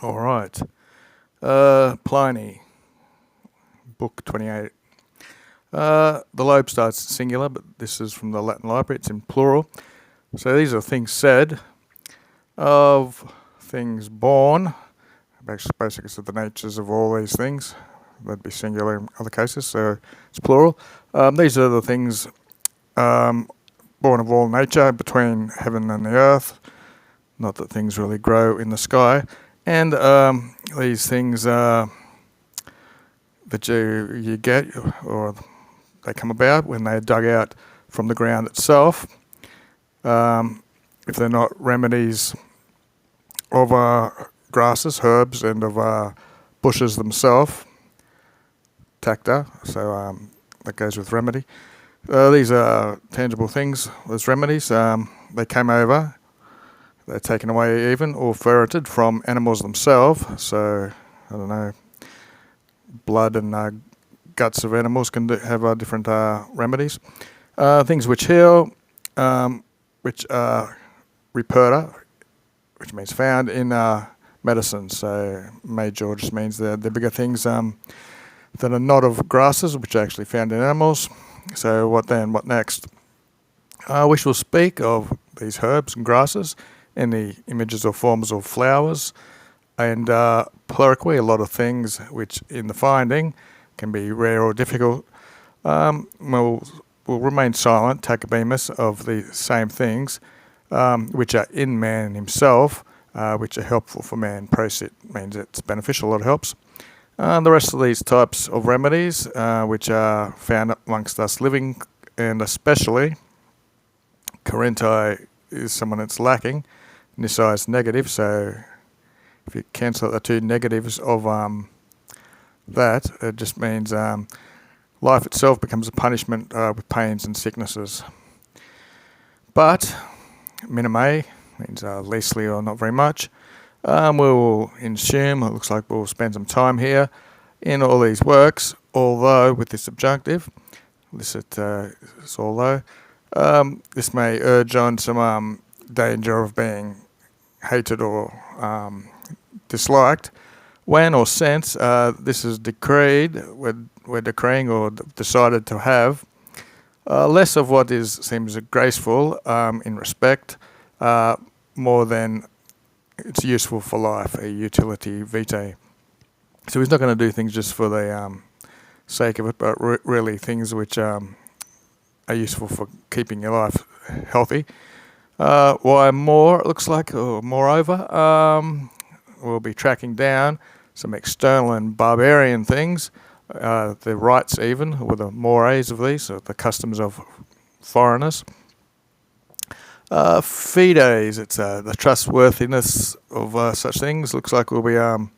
All right. Pliny, book 28. The lobe starts singular, but this is from the Latin library. It's in plural. So these are things said of things born. Basically, it's the natures of all these things. That'd be singular in other cases, so it's plural. These are the things born of all nature between heaven and the earth. Not that things really grow in the sky. And these things that you get, or they come about when they're dug out from the ground itself. If they're not remedies of grasses, herbs, and of bushes themselves, tacta, so that goes with remedy. These are tangible things as remedies. They came over, they're taken away even, or ferreted from animals themselves. So, I don't know, blood and guts of animals can have different remedies. Things which heal, which are reperta, which means found in medicine. So major just means the bigger things that are not of grasses, which are actually found in animals. So what then? What next? We shall speak of these herbs and grasses in the images or forms of flowers, and pluriqui, a lot of things which in the finding can be rare or difficult. We'll remain silent, tacobemus, of the same things which are in man himself, which are helpful for man. Prosit means it's beneficial, it helps. The rest of these types of remedies, which are found amongst us living, and especially Carenti is someone that's lacking. Nisi is negative, so if you cancel the two negatives of that, it just means life itself becomes a punishment with pains and sicknesses. But minime means leastly or not very much. We'll assume, it looks like we'll spend some time here in all these works, although with this subjunctive, this although, this may urge on some danger of being hated or disliked. When or since this is decreed, we're decreeing or decided to have less of what seems graceful in respect, more than it's useful for life, a utility vitae. So he's not going to do things just for the sake of it, but really things which are useful for keeping your life healthy. Why more, it looks like, or moreover, we'll be tracking down some external and barbarian things, the rites even, or the mores of these, or the customs of foreigners. Fides, it's the trustworthiness of such things. Looks like we'll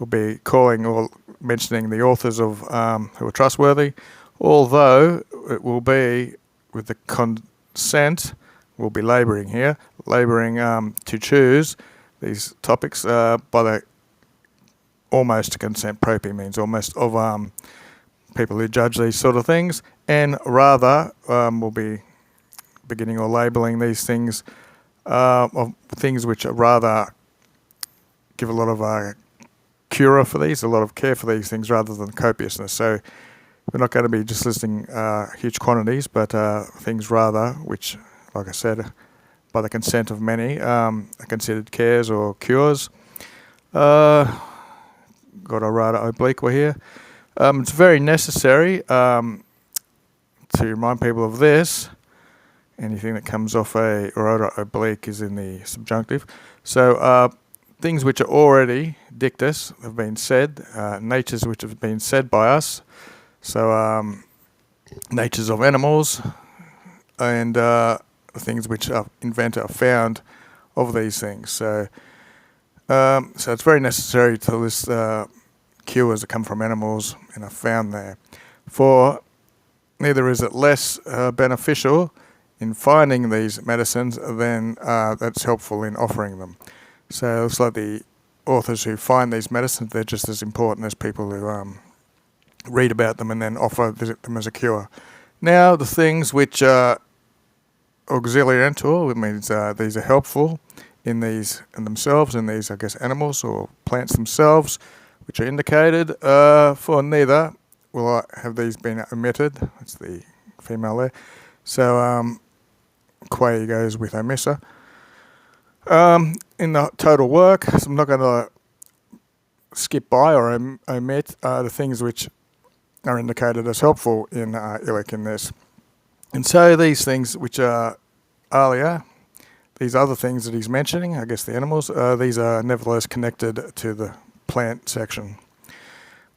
be calling or mentioning the authors of who are trustworthy, although it will be with the consent. We'll be labouring to choose these topics by the almost consent. Propi means almost of people who judge these sort of things, and rather we'll be beginning or labelling these things of things which are rather give a lot of cura for these, a lot of care for these things rather than copiousness. So we're not going to be just listing huge quantities, but things rather which, like I said, by the consent of many, are considered cares or cures. Got a rata obliqua here. It's very necessary to remind people of this. Anything that comes off a rota oblique is in the subjunctive. So things which are already dictus have been said, natures which have been said by us. So natures of animals and things which are invented are found of these things. So it's very necessary to list cures that come from animals and are found there. For neither is it less beneficial in finding these medicines than that's helpful in offering them. So it's like the authors who find these medicines, they're just as important as people who read about them and then offer them as a cure. Now the things which are auxiliarentur, which means these are helpful in themselves, I guess, animals or plants themselves, which are indicated. For neither have these been omitted. That's the female there. So Quay goes with omissa. In the total work, so I'm not going to skip by or omit the things which are indicated as helpful in Illic in this. And so these things which are earlier, these other things that he's mentioning, I guess the animals, these are nevertheless connected to the plant section.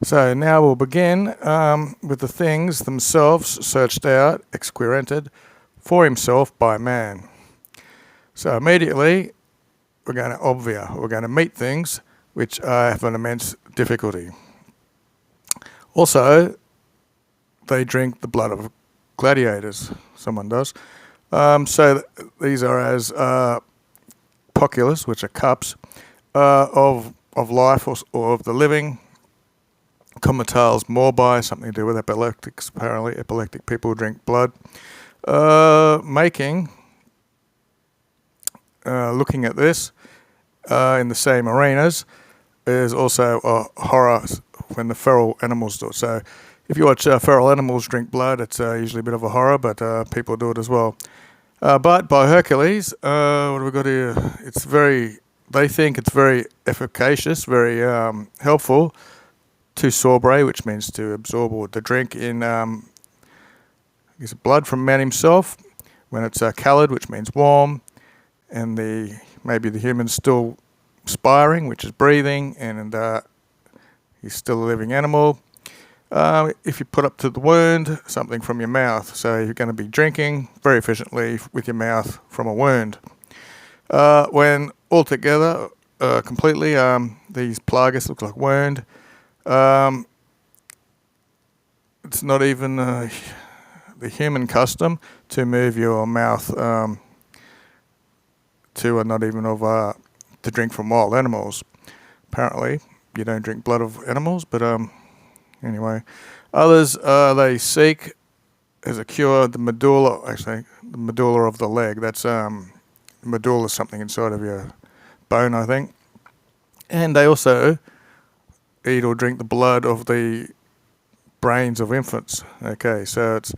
So now we'll begin with the things themselves searched out, exquirented for himself by man. So immediately we're going to obvia, we're going to meet things which have an immense difficulty. Also, they drink the blood of gladiators, someone does. So these are as poculus, which are cups, of life or of the living. Comatales morbi, something to do with epileptics, apparently. Epileptic people drink blood. Looking at this in the same arenas, is also a horror when the feral animals do it. So if you watch feral animals drink blood, it's usually a bit of a horror, but people do it as well. But by Hercules, what have we got here? They think it's very efficacious, very helpful to sorbere, which means to absorb or to drink in blood from man himself when it's callid, which means warm, and maybe the human's still spiring, which is breathing, and he's still a living animal. If you put up to the wound something from your mouth, so you're going to be drinking very efficiently with your mouth from a wound. When altogether, completely, these plagas look like wound. It's not even the human custom to move your mouth to not even of to drink from wild animals. Apparently, you don't drink blood of animals, but anyway. Others, they seek as a cure the medulla of the leg. That's medulla is something inside of your bone, I think. And they also eat or drink the blood of the brains of infants. Okay, so it's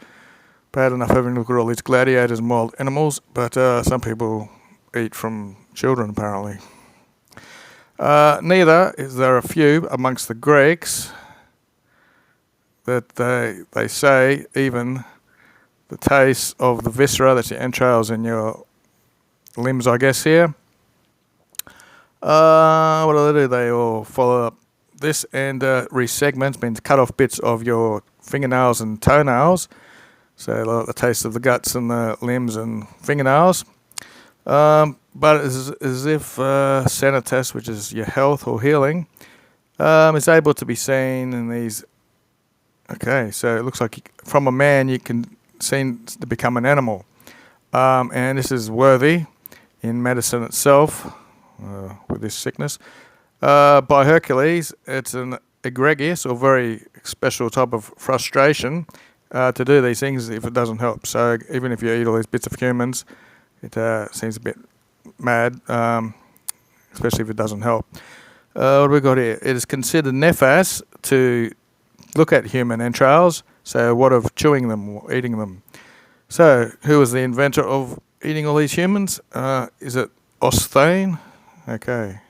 bad enough having to look at all these gladiators and wild animals, but some people eat from children, apparently. Neither is there a few amongst the Greeks that they say even the taste of the viscera, that's your entrails and your limbs, I guess, here. What do? They all follow up this and resegments, means cut off bits of your fingernails and toenails. So the taste of the guts and the limbs and fingernails. But as if sanitas, which is your health or healing, is able to be seen in these. Okay, so it looks like from a man you can seem to become an animal. And this is worthy in medicine itself with this sickness. By Hercules, it's an egregious or very special type of frustration to do these things if it doesn't help. So even if you eat all these bits of humans, it seems a bit mad, especially if it doesn't help. What have we got here? It is considered nefas to look at human entrails, so what of chewing them or eating them? So who was the inventor of eating all these humans? Is it Osthane? Okay.